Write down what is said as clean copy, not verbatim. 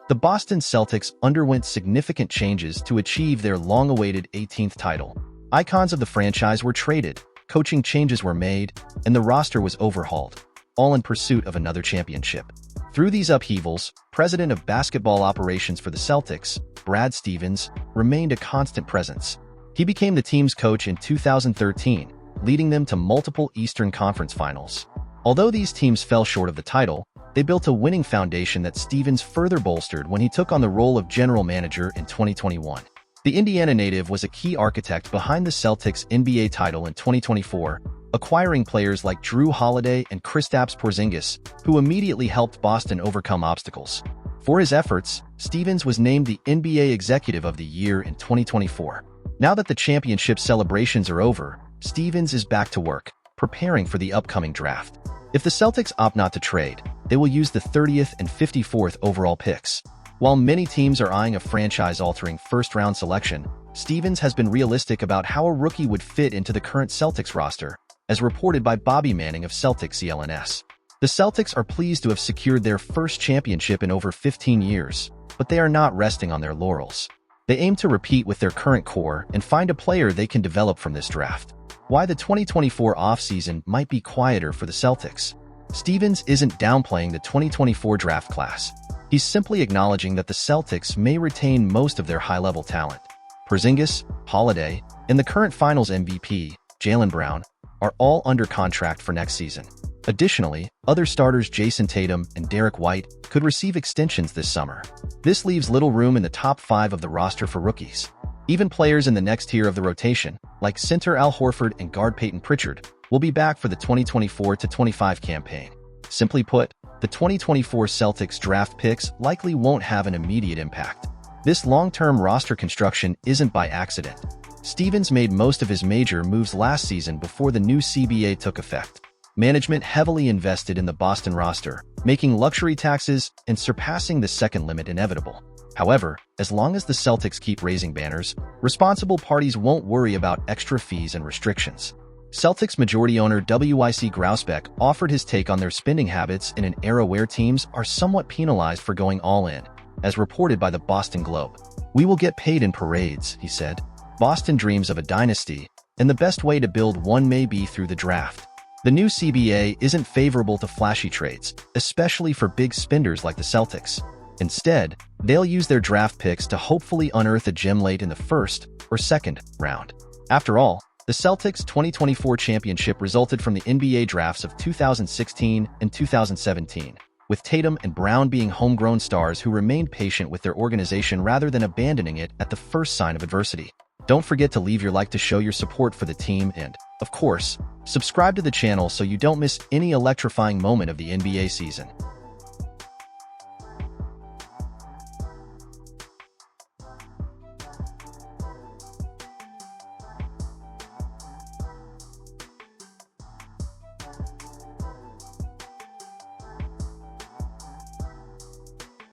The Boston Celtics underwent significant changes to achieve their long-awaited 18th title. Icons of the franchise were traded, coaching changes were made, and the roster was overhauled, all in pursuit of another championship. Through these upheavals, President of Basketball Operations for the Celtics, Brad Stevens, remained a constant presence. He became the team's coach in 2013, leading them to multiple Eastern Conference Finals. Although these teams fell short of the title, they built a winning foundation that Stevens further bolstered when he took on the role of general manager in 2021. The Indiana native was a key architect behind the Celtics' NBA title in 2024, acquiring players like Drew Holiday and Kristaps Porzingis, who immediately helped Boston overcome obstacles. For his efforts, Stevens was named the NBA Executive of the Year in 2024. Now that the championship celebrations are over, Stevens is back to work, preparing for the upcoming draft. If the Celtics opt not to trade, they will use the 30th and 54th overall picks. While many teams are eyeing a franchise-altering first-round selection, Stevens has been realistic about how a rookie would fit into the current Celtics roster, as reported by Bobby Manning of Celtics CLNS. The Celtics are pleased to have secured their first championship in over 15 years, but they are not resting on their laurels. They aim to repeat with their current core and find a player they can develop from this draft. Why the 2024 offseason might be quieter for the Celtics. Stevens isn't downplaying the 2024 draft class. He's simply acknowledging that the Celtics may retain most of their high-level talent. Porzingis, Holiday, and the current Finals MVP, Jaylen Brown, are all under contract for next season. Additionally, other starters Jason Tatum and Derek White could receive extensions this summer. This leaves little room in the top 5 of the roster for rookies. Even players in the next tier of the rotation, like center Al Horford and guard Peyton Pritchard, will be back for the 2024-25 campaign. Simply put, the 2024 Celtics draft picks likely won't have an immediate impact. This long-term roster construction isn't by accident. Stevens made most of his major moves last season before the new CBA took effect. Management heavily invested in the Boston roster, making luxury taxes and surpassing the second limit inevitable. However, as long as the Celtics keep raising banners, responsible parties won't worry about extra fees and restrictions. Celtics majority owner WIC Grousbeck offered his take on their spending habits in an era where teams are somewhat penalized for going all in, as reported by the Boston Globe. "We will get paid in parades," he said. "Boston dreams of a dynasty, and the best way to build one may be through the draft." The new CBA isn't favorable to flashy trades, especially for big spenders like the Celtics. Instead, they'll use their draft picks to hopefully unearth a gem late in the first or second round. After all, the Celtics' 2024 championship resulted from the NBA drafts of 2016 and 2017, with Tatum and Brown being homegrown stars who remained patient with their organization rather than abandoning it at the first sign of adversity. Don't forget to leave your like to show your support for the team and, of course, subscribe to the channel so you don't miss any electrifying moment of the NBA season.